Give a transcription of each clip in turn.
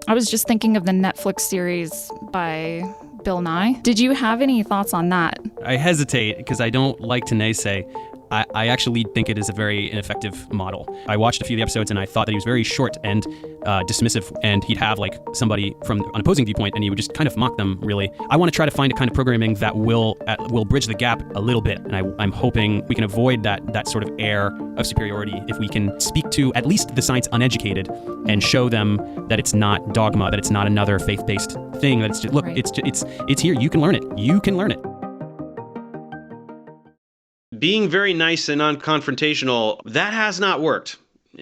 I was just thinking of the Netflix series by Bill Nye. Did you have any thoughts on that? I hesitate because I don't like to naysay. I actually think it is a very ineffective model. I watched a few of the episodes and I thought that he was very short and dismissive, and he'd have like somebody from an opposing viewpoint and he would just kind of mock them, really. I want to try to find a kind of programming that will bridge the gap a little bit, and I'm hoping we can avoid that sort of air of superiority if we can speak to at least the science uneducated and show them that it's not dogma, that it's not another faith-based thing, that it's just, look, right. It's here, you can learn it. You can learn it. Being very nice and non-confrontational, that has not worked.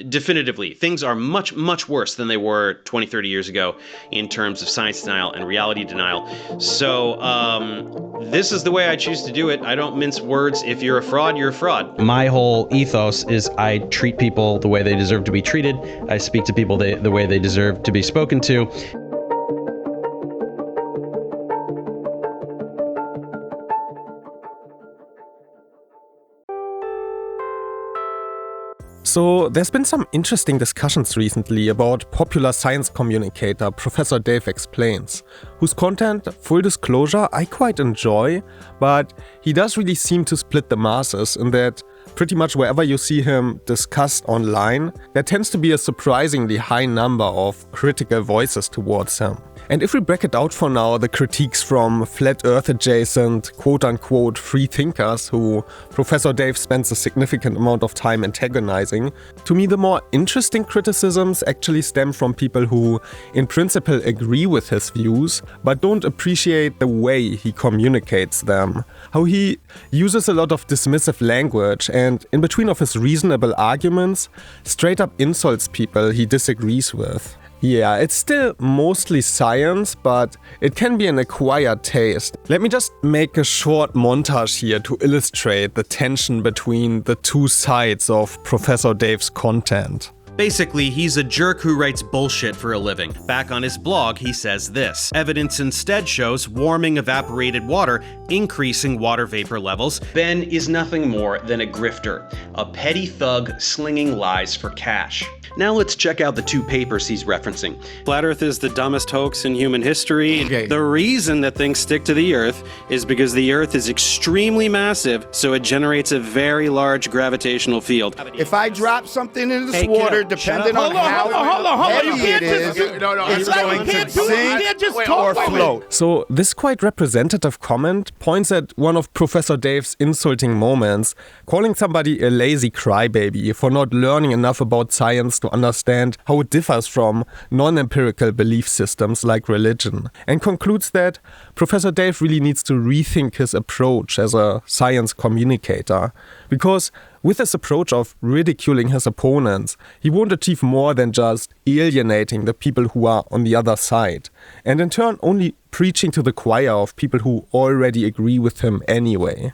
Definitively. Things are much, much worse than they were 20, 30 years ago in terms of science denial and reality denial. So this is the way I choose to do it. I don't mince words. If you're a fraud, you're a fraud. My whole ethos is I treat people the way they deserve to be treated. I speak to people the way they deserve to be spoken to. So there's been some interesting discussions recently about popular science communicator Professor Dave Explains, whose content, full disclosure, I quite enjoy, but he does really seem to split the masses in that pretty much wherever you see him discussed online, there tends to be a surprisingly high number of critical voices towards him. And if we break it out for now, the critiques from flat earth adjacent, quote-unquote free thinkers who Professor Dave spends a significant amount of time antagonizing, to me the more interesting criticisms actually stem from people who in principle agree with his views, but don't appreciate the way he communicates them. How he uses a lot of dismissive language and in between of his reasonable arguments, straight up insults people he disagrees with. Yeah, it's still mostly science, but it can be an acquired taste. Let me just make a short montage here to illustrate the tension between the two sides of Professor Dave's content. Basically, he's a jerk who writes bullshit for a living. Back on his blog, he says this: evidence instead shows warming evaporated water, increasing water vapor levels. Ben is nothing more than a grifter, a petty thug slinging lies for cash. Now let's check out the two papers he's referencing. Flat Earth is the dumbest hoax in human history. Okay. The reason that things stick to the Earth is because the Earth is extremely massive, so it generates a very large gravitational field. If I drop something in this water, depending on how heavy it is, it's going to sink or float. So this quite representative comment points at one of Professor Dave's insulting moments, calling somebody a lazy crybaby for not learning enough about science to understand how it differs from non-empirical belief systems like religion, and concludes that Professor Dave really needs to rethink his approach as a science communicator, because with this approach of ridiculing his opponents, he won't achieve more than just alienating the people who are on the other side, and in turn only preaching to the choir of people who already agree with him anyway.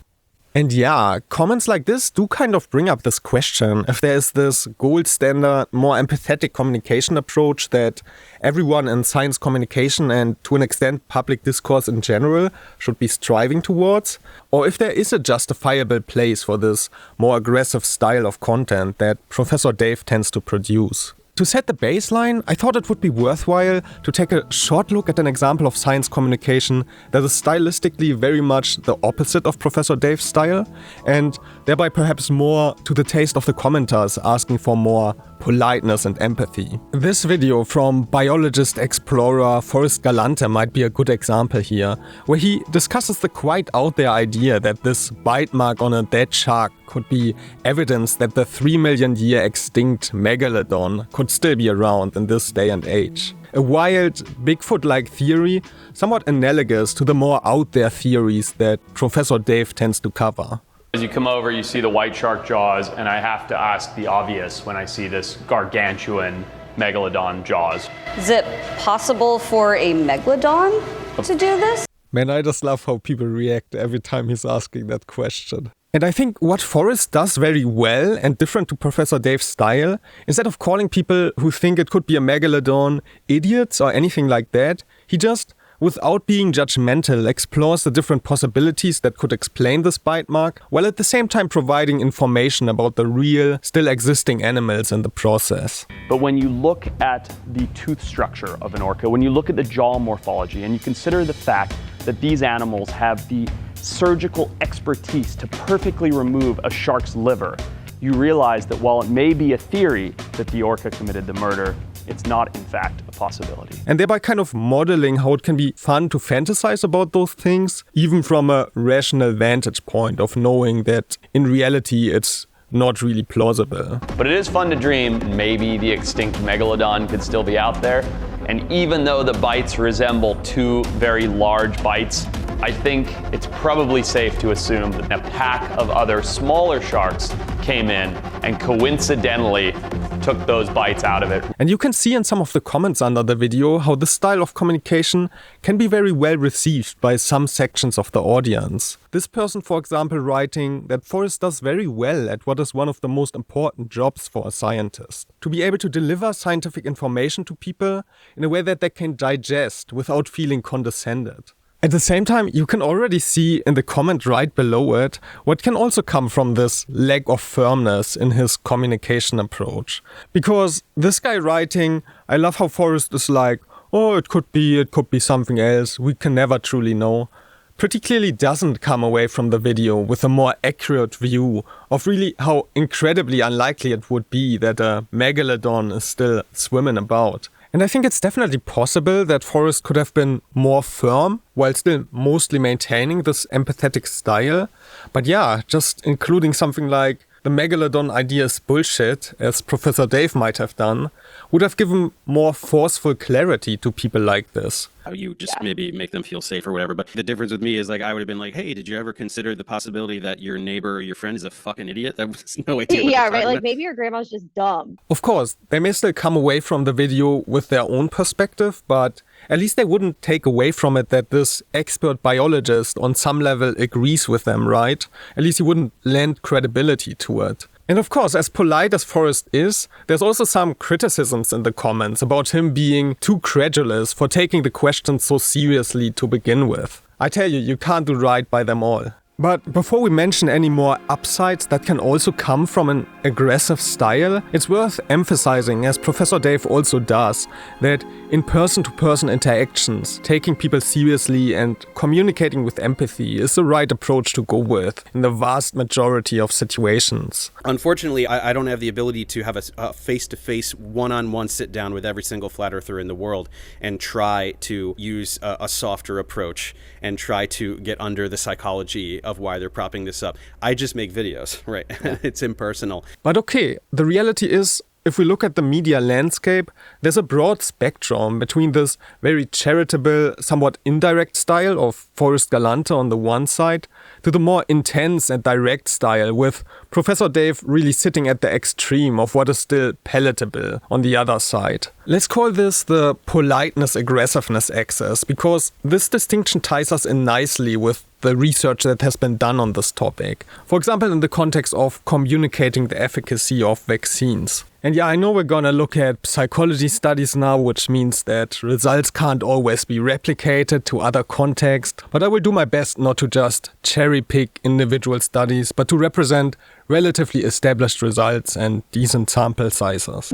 And yeah, comments like this do kind of bring up this question if there is this gold standard, more empathetic communication approach that everyone in science communication and to an extent public discourse in general should be striving towards, or if there is a justifiable place for this more aggressive style of content that Professor Dave tends to produce. To set the baseline, I thought it would be worthwhile to take a short look at an example of science communication that is stylistically very much the opposite of Professor Dave's style, and thereby perhaps more to the taste of the commenters asking for more politeness and empathy. This video from biologist explorer Forrest Galante might be a good example here, where he discusses the quite out there idea that this bite mark on a dead shark could be evidence that the 3 million year extinct Megalodon could still be around in this day and age. A wild, Bigfoot-like theory, somewhat analogous to the more out there theories that Professor Dave tends to cover. As you come over, you see the white shark jaws, and I have to ask the obvious when I see this gargantuan Megalodon jaws. Is it possible for a Megalodon to do this? Man, I just love how people react every time he's asking that question. And I think what Forrest does very well, and different to Professor Dave's style, instead of calling people who think it could be a Megalodon idiots or anything like that, he just without being judgmental, explores the different possibilities that could explain this bite mark, while at the same time providing information about the real, still existing animals in the process. But when you look at the tooth structure of an orca, when you look at the jaw morphology, and you consider the fact that these animals have the surgical expertise to perfectly remove a shark's liver, you realize that while it may be a theory that the orca committed the murder, it's not, in fact, a possibility. And thereby kind of modeling how it can be fun to fantasize about those things, even from a rational vantage point of knowing that in reality it's not really plausible. But it is fun to dream maybe the extinct megalodon could still be out there. And even though the bites resemble two very large bites, I think it's probably safe to assume that a pack of other smaller sharks came in and coincidentally took those bites out of it. And you can see in some of the comments under the video how this style of communication can be very well received by some sections of the audience. This person, for example, writing that Forrest does very well at what is one of the most important jobs for a scientist. To be able to deliver scientific information to people in a way that they can digest without feeling condescended. At the same time, you can already see in the comment right below it what can also come from this lack of firmness in his communication approach. Because this guy writing, I love how Forrest is like, oh, it could be something else, we can never truly know, pretty clearly doesn't come away from the video with a more accurate view of really how incredibly unlikely it would be that a megalodon is still swimming about. And I think it's definitely possible that Forrest could have been more firm while still mostly maintaining this empathetic style. But yeah, just including something like the megalodon idea is bullshit, as Professor Dave might have done, would have given more forceful clarity to people like this. You just maybe make them feel safe or whatever. But the difference with me is like I would have been like, hey, did you ever consider the possibility that your neighbor or your friend is a fucking idiot? That was no idea. Yeah, right. Like maybe your grandma's just dumb. Of course, they may still come away from the video with their own perspective, but at least they wouldn't take away from it that this expert biologist on some level agrees with them, right? At least he wouldn't lend credibility to it. And of course, as polite as Forrest is, there's also some criticisms in the comments about him being too credulous for taking the questions so seriously to begin with. I tell you, you can't do right by them all. But before we mention any more upsides that can also come from an aggressive style, it's worth emphasizing, as Professor Dave also does, that in person-to-person interactions, taking people seriously and communicating with empathy is the right approach to go with in the vast majority of situations. Unfortunately, I don't have the ability to have a face-to-face, one-on-one sit-down with every single flat earther in the world and try to use a softer approach and try to get under the psychology of why they're propping this up. I just make videos, right? It's impersonal. But okay, the reality is, if we look at the media landscape, there's a broad spectrum between this very charitable, somewhat indirect style of Forrest Galante on the one side, to the more intense and direct style with Professor Dave really sitting at the extreme of what is still palatable on the other side. Let's call this the politeness-aggressiveness axis, because this distinction ties us in nicely with the research that has been done on this topic. For example, in the context of communicating the efficacy of vaccines. And yeah, I know we're gonna look at psychology studies now, which means that results can't always be replicated to other contexts, but I will do my best not to just cherry pick individual studies, but to represent relatively established results and decent sample sizes.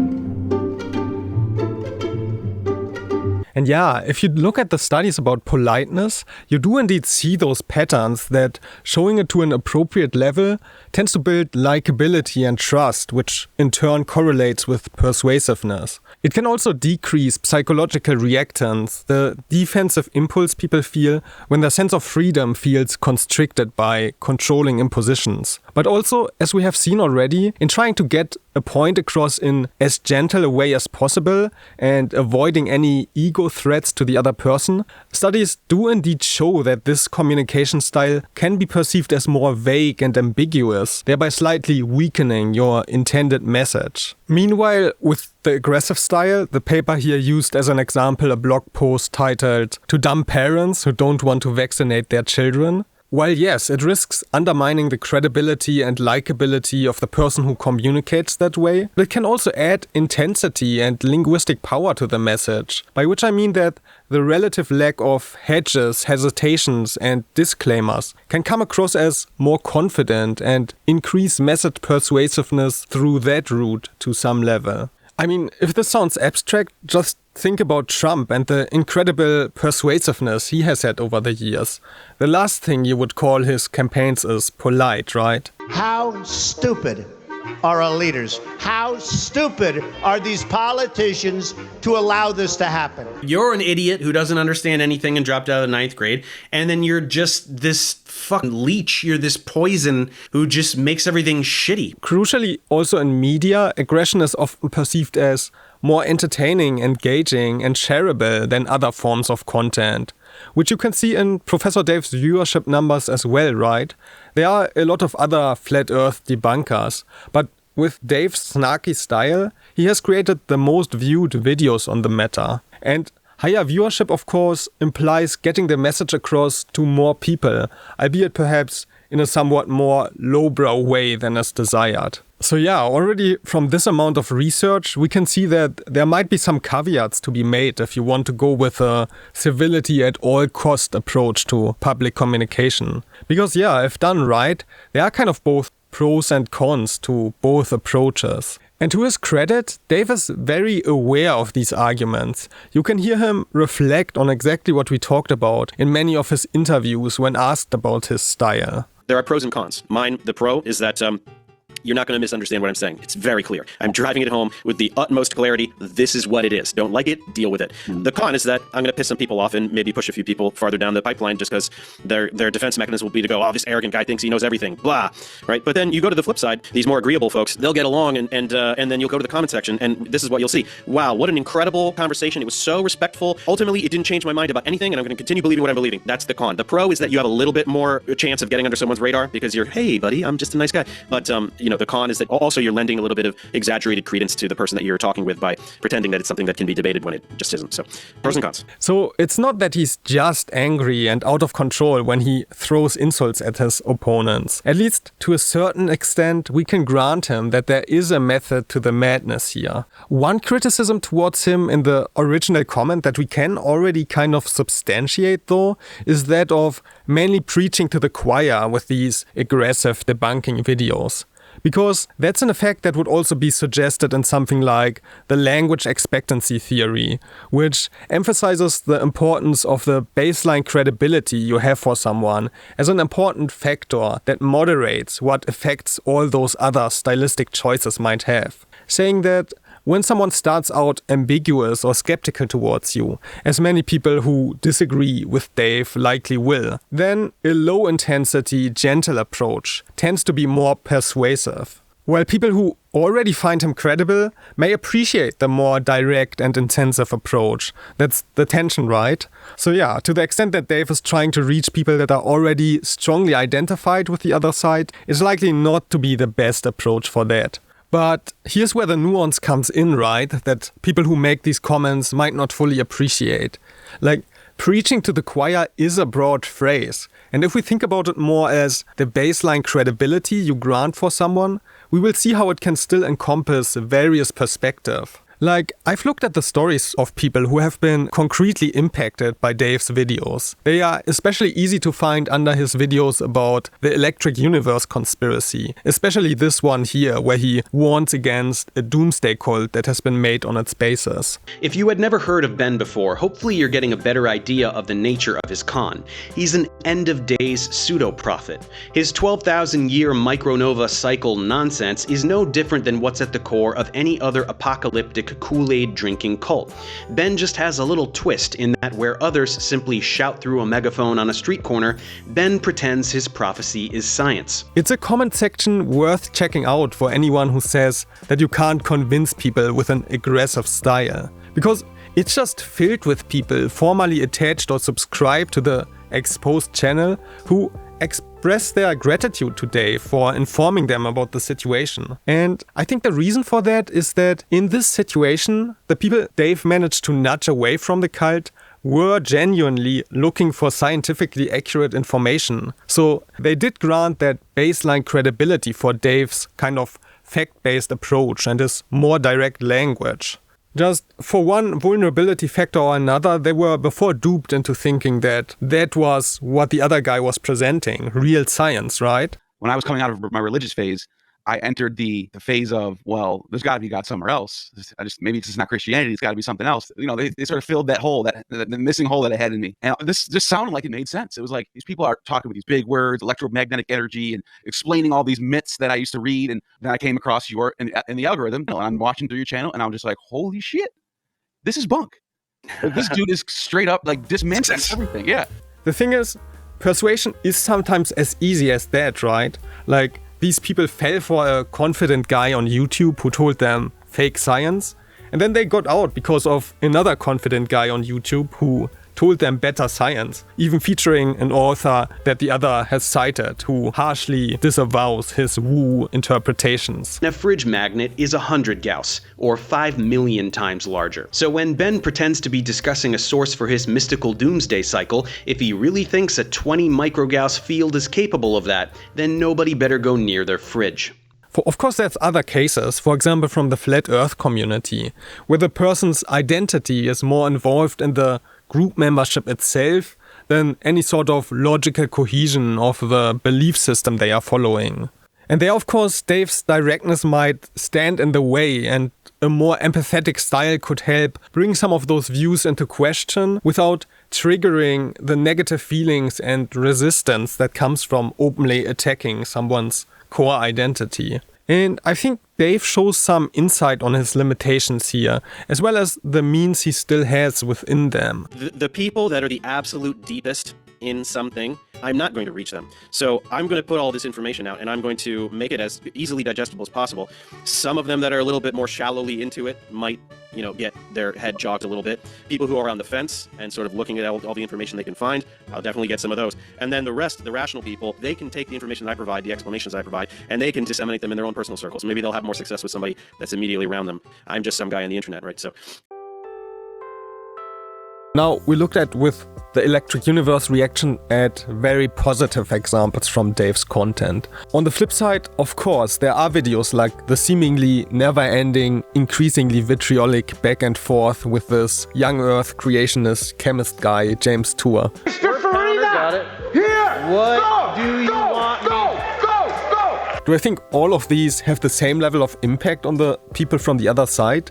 And yeah, if you look at the studies about politeness, you do indeed see those patterns that showing it to an appropriate level tends to build likability and trust, which in turn correlates with persuasiveness. It can also decrease psychological reactance, the defensive impulse people feel when their sense of freedom feels constricted by controlling impositions. But also, as we have seen already, in trying to get a point across in as gentle a way as possible and avoiding any ego threats to the other person, studies do indeed show that this communication style can be perceived as more vague and ambiguous, thereby slightly weakening your intended message. Meanwhile, with the aggressive style, the paper here used as an example a blog post titled "To Dumb Parents Who Don't Want to Vaccinate Their Children." while yes, it risks undermining the credibility and likability of the person who communicates that way, it can also add intensity and linguistic power to the message, by which I mean that the relative lack of hedges, hesitations and disclaimers can come across as more confident and increase message persuasiveness through that route to some level. I mean, if this sounds abstract, just think about Trump and the incredible persuasiveness he has had over the years. The last thing you would call his campaigns is polite, right? How stupid are our leaders? How stupid are these politicians to allow this to happen? You're an idiot who doesn't understand anything and dropped out of the 9th grade, and then you're just this fucking leech, you're this poison who just makes everything shitty. Crucially, also in media, aggression is often perceived as more entertaining, engaging, and shareable than other forms of content, which you can see in Professor Dave's viewership numbers as well, right? There are a lot of other flat earth debunkers, but with Dave's snarky style, he has created the most viewed videos on the matter. And higher viewership, of course, implies getting the message across to more people, albeit perhaps in a somewhat more lowbrow way than is desired. So yeah, already from this amount of research, we can see that there might be some caveats to be made if you want to go with a civility at all cost approach to public communication. Because yeah, if done right, there are kind of both pros and cons to both approaches. And to his credit, Dave is very aware of these arguments. You can hear him reflect on exactly what we talked about in many of his interviews when asked about his style. There are pros and cons. Mine, the pro, is that you're not going to misunderstand what I'm saying. It's very clear. I'm driving it home with the utmost clarity. This is what it is. Don't like it, deal with it. The con is that I'm going to piss some people off and maybe push a few people farther down the pipeline just because their defense mechanism will be to go, oh, this arrogant guy thinks he knows everything, blah, right? But then you go to the flip side, these more agreeable folks, they'll get along and then you'll go to the comment section and this is what you'll see. Wow, what an incredible conversation. It was so respectful. Ultimately, it didn't change my mind about anything and I'm going to continue believing what I'm believing. That's the con. The pro is that you have a little bit more chance of getting under someone's radar because you're, hey, buddy, I'm just a nice guy. But, the con is that also you're lending a little bit of exaggerated credence to the person that you're talking with by pretending that it's something that can be debated when it just isn't. So, pros and cons. So it's not that he's just angry and out of control when he throws insults at his opponents. At least to a certain extent, we can grant him that there is a method to the madness here. One criticism towards him in the original comment that we can already kind of substantiate, though, is that of mainly preaching to the choir with these aggressive debunking videos. Because that's an effect that would also be suggested in something like the language expectancy theory, which emphasizes the importance of the baseline credibility you have for someone as an important factor that moderates what effects all those other stylistic choices might have. Saying that when someone starts out ambiguous or skeptical towards you, as many people who disagree with Dave likely will, then a low-intensity, gentle approach tends to be more persuasive. While people who already find him credible may appreciate the more direct and intensive approach. That's the tension, right? So yeah, to the extent that Dave is trying to reach people that are already strongly identified with the other side, it's likely not to be the best approach for that. But here's where the nuance comes in, right? That people who make these comments might not fully appreciate. Like, preaching to the choir is a broad phrase. And if we think about it more as the baseline credibility you grant for someone, we will see how it can still encompass various perspectives. Like, I've looked at the stories of people who have been concretely impacted by Dave's videos. They are especially easy to find under his videos about the electric universe conspiracy, especially this one here, where he warns against a doomsday cult that has been made on its basis. If you had never heard of Ben before, hopefully you're getting a better idea of the nature of his con. He's an end-of-days pseudo-prophet. His 12,000-year micronova cycle nonsense is no different than what's at the core of any other apocalyptic Kool-Aid drinking cult. Ben just has a little twist in that where others simply shout through a megaphone on a street corner, Ben pretends his prophecy is science. It's a comment section worth checking out for anyone who says that you can't convince people with an aggressive style. Because it's just filled with people formally attached or subscribed to the Exposed channel who express their gratitude to Dave for informing them about the situation. And I think the reason for that is that in this situation, the people Dave managed to nudge away from the cult were genuinely looking for scientifically accurate information. So they did grant that baseline credibility for Dave's kind of fact-based approach and his more direct language. Just for one vulnerability factor or another, they were before duped into thinking that that was what the other guy was presenting, real science, right? When I was coming out of my religious phase, I entered the phase of, well, there's got to be God somewhere else. Maybe it's just not Christianity. It's got to be something else. You know, they sort of filled that hole, the missing hole that I had in me. And this just sounded like it made sense. It was like these people are talking with these big words, electromagnetic energy, and explaining all these myths that I used to read. And then I came across your in the algorithm, and I'm watching through your channel, and I'm just like, holy shit, this is bunk. Like, this dude is straight up like dismantling everything. Yeah. The thing is, persuasion is sometimes as easy as that, right? Like, these people fell for a confident guy on YouTube who told them fake science, and then they got out because of another confident guy on YouTube who told them better science, even featuring an author that the other has cited who harshly disavows his woo interpretations. A fridge magnet is 100 Gauss, or 5 million times larger. So when Ben pretends to be discussing a source for his mystical doomsday cycle, if he really thinks a 20 microgauss field is capable of that, then nobody better go near their fridge. Of course, there's other cases, for example from the flat earth community, where the person's identity is more involved in the group membership itself than any sort of logical cohesion of the belief system they are following. And there, of course, Dave's directness might stand in the way, and a more empathetic style could help bring some of those views into question without triggering the negative feelings and resistance that comes from openly attacking someone's core identity. And I think Dave shows some insight on his limitations here, as well as the means he still has within them. The people that are the absolute deepest in something, I'm not going to reach them. So I'm going to put all this information out, and I'm going to make it as easily digestible as possible. Some of them that are a little bit more shallowly into it might, get their head jogged a little bit. People who are on the fence and sort of looking at all the information they can find, I'll definitely get some of those. And then the rest, the rational people, they can take the information that I provide, the explanations I provide, and they can disseminate them in their own personal circles. Maybe they'll have more success with somebody that's immediately around them. I'm just some guy on the internet, right? So now, we looked at, with the Electric Universe reaction, at very positive examples from Dave's content. On the flip side, of course, there are videos like the seemingly never-ending, increasingly vitriolic back and forth with this young Earth creationist chemist guy, James Tour. Mr. Farina! Got it. Here! What do you want? Go! Do I think all of these have the same level of impact on the people from the other side?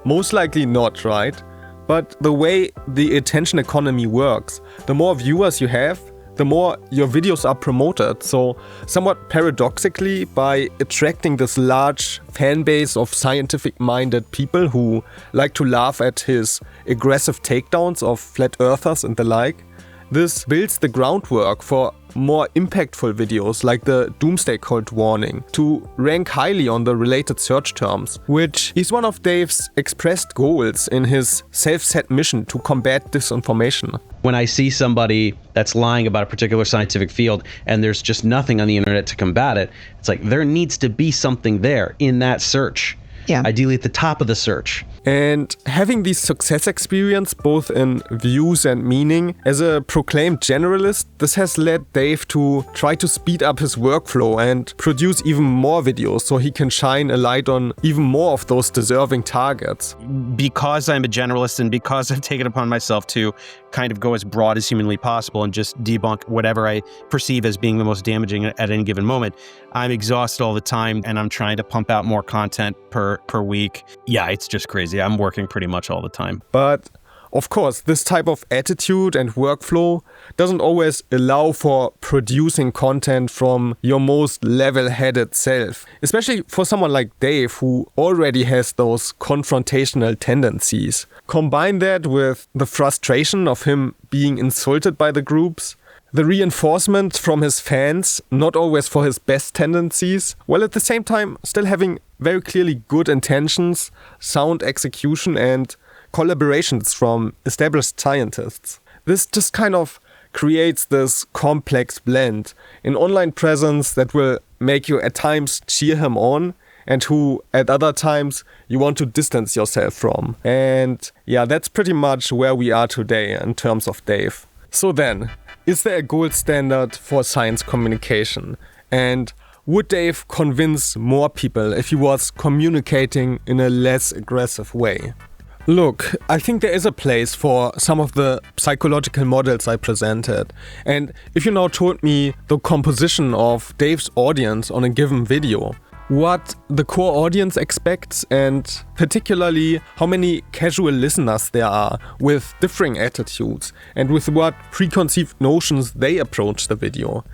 Most likely not, right? But the way the attention economy works, the more viewers you have, the more your videos are promoted. So somewhat paradoxically, by attracting this large fan base of scientific-minded people who like to laugh at his aggressive takedowns of flat earthers and the like, this builds the groundwork for more impactful videos like the Doomsday Cult warning to rank highly on the related search terms, which is one of Dave's expressed goals in his self-set mission to combat disinformation. When I see somebody that's lying about a particular scientific field and there's just nothing on the internet to combat it, it's like there needs to be something there in that search. Yeah. Ideally at the top of the search. And having this success experience both in views and meaning, as a proclaimed generalist, this has led Dave to try to speed up his workflow and produce even more videos so he can shine a light on even more of those deserving targets. Because I'm a generalist and because I've taken upon myself to kind of go as broad as humanly possible and just debunk whatever I perceive as being the most damaging at any given moment, I'm exhausted all the time and I'm trying to pump out more content per week. Yeah, it's just crazy. I'm working pretty much all the time. But of course, this type of attitude and workflow doesn't always allow for producing content from your most level-headed self. Especially for someone like Dave, who already has those confrontational tendencies. Combine that with the frustration of him being insulted by the groups, the reinforcement from his fans, not always for his best tendencies, while at the same time still having very clearly good intentions, sound execution and collaborations from established scientists. This just kind of creates this complex blend, an online presence that will make you at times cheer him on, and who at other times you want to distance yourself from. And yeah, that's pretty much where we are today in terms of Dave. So then, is there a gold standard for science communication? And would Dave convince more people if he was communicating in a less aggressive way? Look, I think there is a place for some of the psychological models I presented. And if you now told me the composition of Dave's audience on a given video, what the core audience expects, and particularly how many casual listeners there are with differing attitudes and with what preconceived notions they approach the video,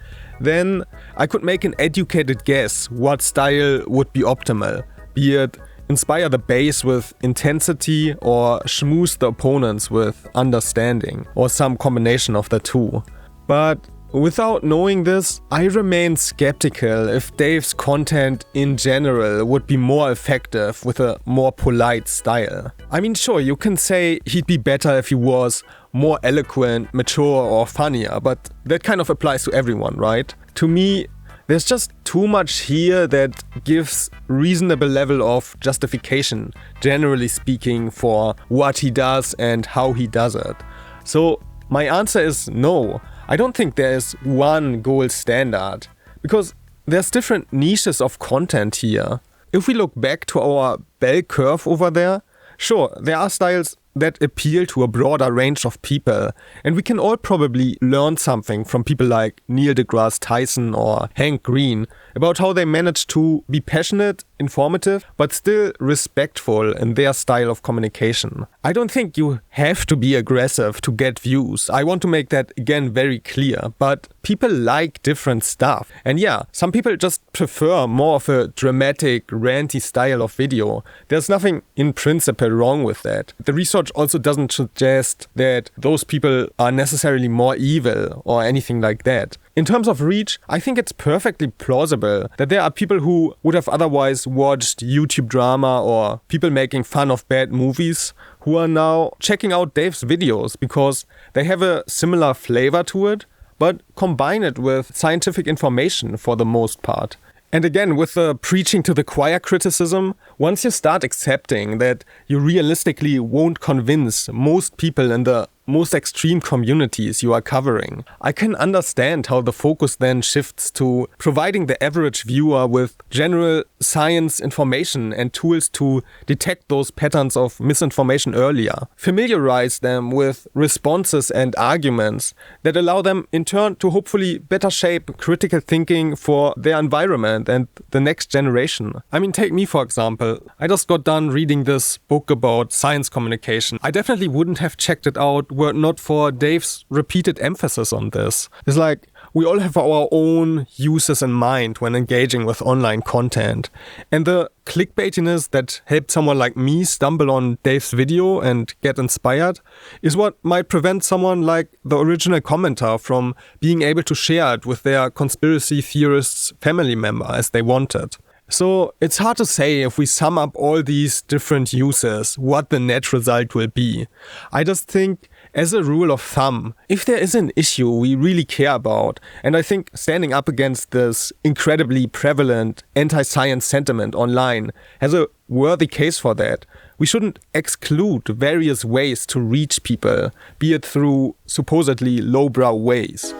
then I could make an educated guess what style would be optimal, be it inspire the base with intensity or schmooze the opponents with understanding, or some combination of the two. But without knowing this, I remain skeptical if Dave's content in general would be more effective with a more polite style. I mean, sure, you can say he'd be better if he was more eloquent, mature, or funnier, but that kind of applies to everyone, right? To me, there's just too much here that gives reasonable level of justification, generally speaking, for what he does and how he does it. So my answer is no. I don't think there is one gold standard, because there's different niches of content here. If we look back to our bell curve over there, sure, there are styles that appeal to a broader range of people, and we can all probably learn something from people like Neil deGrasse Tyson or Hank Green about how they manage to be passionate, informative, but still respectful in their style of communication. I don't think you have to be aggressive to get views. I want to make that again very clear, but people like different stuff. And yeah, some people just prefer more of a dramatic, ranty style of video. There's nothing in principle wrong with that. The research also doesn't suggest that those people are necessarily more evil or anything like that. In terms of reach, I think it's perfectly plausible that there are people who would have otherwise watched YouTube drama or people making fun of bad movies who are now checking out Dave's videos because they have a similar flavor to it, but combine it with scientific information for the most part. And again, with the preaching to the choir criticism, once you start accepting that you realistically won't convince most people in the most extreme communities you are covering, I can understand how the focus then shifts to providing the average viewer with general science information and tools to detect those patterns of misinformation earlier. Familiarize them with responses and arguments that allow them in turn to hopefully better shape critical thinking for their environment and the next generation. I mean, take me for example. I just got done reading this book about science communication. I definitely wouldn't have checked it out were it not for Dave's repeated emphasis on this. It's like we all have our own uses in mind when engaging with online content. And the clickbaitiness that helped someone like me stumble on Dave's video and get inspired is what might prevent someone like the original commenter from being able to share it with their conspiracy theorists' family member as they wanted. So it's hard to say if we sum up all these different uses, what the net result will be. I just think, as a rule of thumb, if there is an issue we really care about, and I think standing up against this incredibly prevalent anti-science sentiment online has a worthy case for that, we shouldn't exclude various ways to reach people, be it through supposedly lowbrow ways.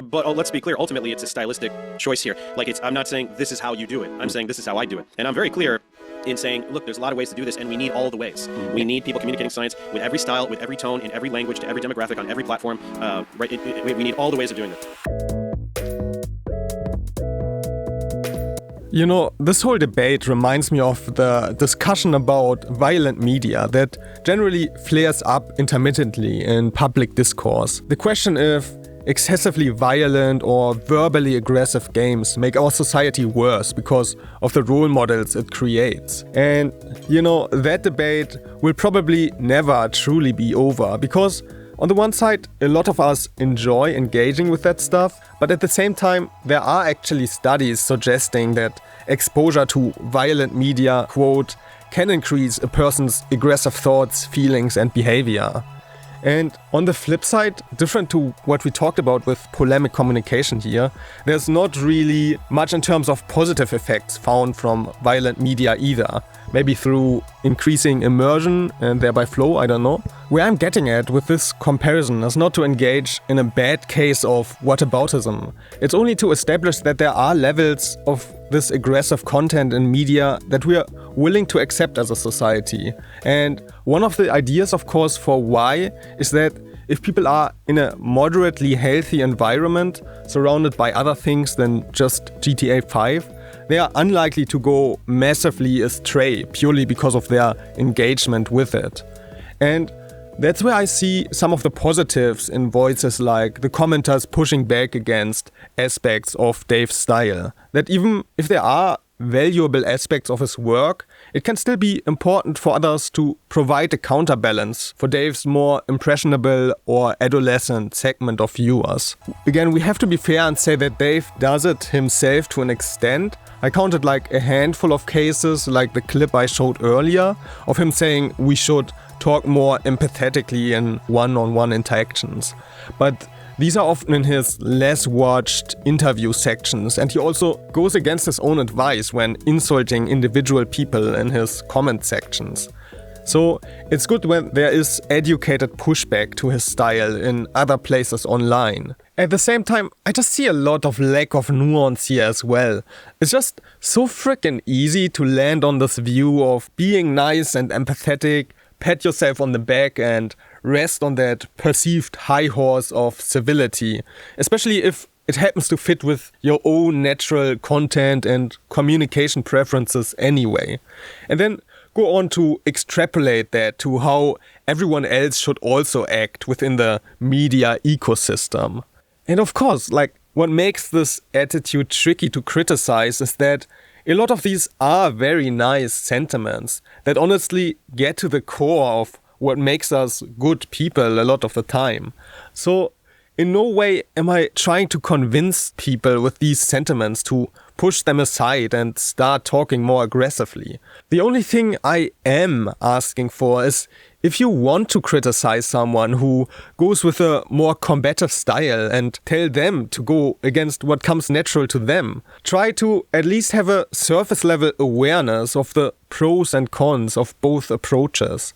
But let's be clear, ultimately it's a stylistic choice here. I'm not saying this is how you do it. I'm saying this is how I do it. And I'm very clear in saying, look, there's a lot of ways to do this, and we need all the ways. We need people communicating science with every style, with every tone, in every language, to every demographic, on every platform. We need all the ways of doing this. You know, this whole debate reminds me of the discussion about violent media that generally flares up intermittently in public discourse. The question if excessively violent or verbally aggressive games make our society worse because of the role models it creates. And, you know, that debate will probably never truly be over because on the one side, a lot of us enjoy engaging with that stuff, but at the same time, there are actually studies suggesting that exposure to violent media, quote, can increase a person's aggressive thoughts, feelings, and behavior. And on the flip side, different to what we talked about with polemic communication here, there's not really much in terms of positive effects found from violent media either. Maybe through increasing immersion and thereby flow, I don't know. Where I'm getting at with this comparison is not to engage in a bad case of whataboutism. It's only to establish that there are levels of this aggressive content in media that we are willing to accept as a society. And one of the ideas, of course, for why is that if people are in a moderately healthy environment, surrounded by other things than just GTA 5, they are unlikely to go massively astray purely because of their engagement with it. And that's where I see some of the positives in voices like the commenters pushing back against aspects of Dave's style. That even if there are valuable aspects of his work, it can still be important for others to provide a counterbalance for Dave's more impressionable or adolescent segment of viewers. Again, we have to be fair and say that Dave does it himself to an extent. I counted like a handful of cases, like the clip I showed earlier, of him saying we should talk more empathetically in one-on-one interactions. But these are often in his less watched interview sections, and he also goes against his own advice when insulting individual people in his comment sections. So it's good when there is educated pushback to his style in other places online. At the same time, I just see a lot of lack of nuance here as well. It's just so freaking easy to land on this view of being nice and empathetic, pat yourself on the back and rest on that perceived high horse of civility, especially if it happens to fit with your own natural content and communication preferences anyway. And then go on to extrapolate that to how everyone else should also act within the media ecosystem. And of course, like, what makes this attitude tricky to criticize is that a lot of these are very nice sentiments that honestly get to the core of what makes us good people a lot of the time. So in no way am I trying to convince people with these sentiments to push them aside and start talking more aggressively. The only thing I am asking for is if you want to criticize someone who goes with a more combative style and tell them to go against what comes natural to them, try to at least have a surface level awareness of the pros and cons of both approaches.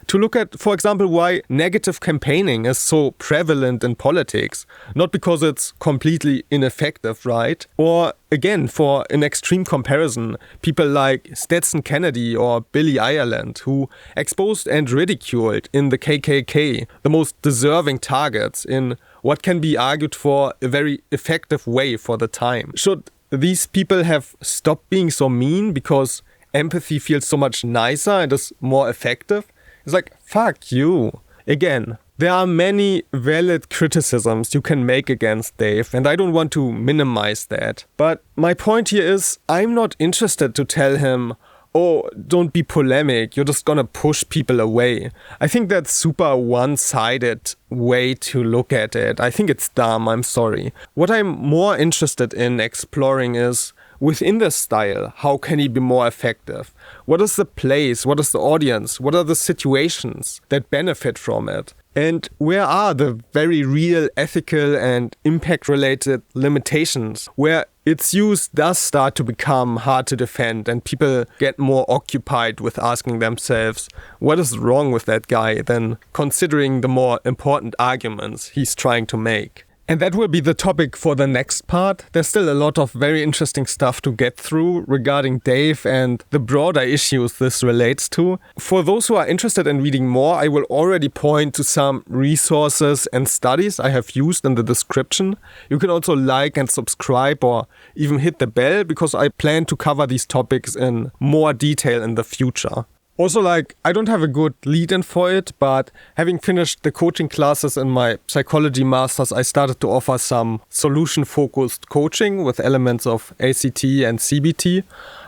To look at, for example, why negative campaigning is so prevalent in politics, not because it's completely ineffective, right? Or, again, for an extreme comparison, people like Stetson Kennedy or Billy Ireland, who exposed and ridiculed in the KKK the most deserving targets in what can be argued for a very effective way for the time. Should these people have stopped being so mean because empathy feels so much nicer and is more effective? It's like, fuck you. Again, there are many valid criticisms you can make against Dave, and I don't want to minimize that. But my point here is, I'm not interested to tell him, oh, don't be polemic, you're just gonna push people away. I think that's super one-sided way to look at it. I think it's dumb, I'm sorry. What I'm more interested in exploring is, within this style, how can he be more effective? What is the place? What is the audience? What are the situations that benefit from it? And where are the very real ethical and impact-related limitations where its use does start to become hard to defend and people get more occupied with asking themselves, what is wrong with that guy, than considering the more important arguments he's trying to make? And that will be the topic for the next part. There's still a lot of very interesting stuff to get through regarding Dave and the broader issues this relates to. For those who are interested in reading more, I will already point to some resources and studies I have used in the description. You can also like and subscribe or even hit the bell, because I plan to cover these topics in more detail in the future. Also, I don't have a good lead-in for it, but having finished the coaching classes in my psychology masters, I started to offer some solution-focused coaching with elements of ACT and CBT.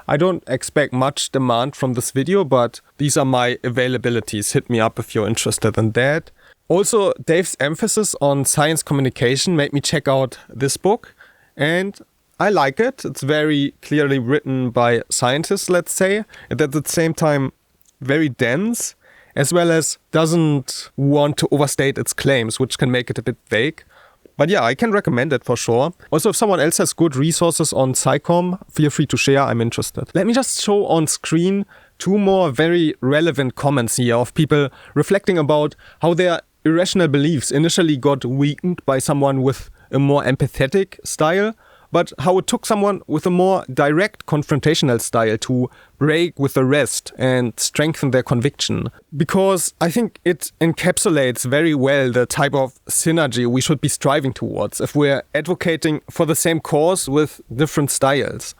I don't expect much demand from this video, but these are my availabilities. Hit me up if you're interested in that. Also, Dave's emphasis on science communication made me check out this book, and I like it. It's very clearly written by scientists, let's say, and at the same time very dense, as well as doesn't want to overstate its claims, which can make it a bit vague. But yeah, I can recommend it for sure. Also, if someone else has good resources on Sci Comm, feel free to share, I'm interested. Let me just show on screen 2 more very relevant comments here of people reflecting about how their irrational beliefs initially got weakened by someone with a more empathetic style, but how it took someone with a more direct confrontational style to break with the rest and strengthen their conviction. Because I think it encapsulates very well the type of synergy we should be striving towards if we're advocating for the same cause with different styles.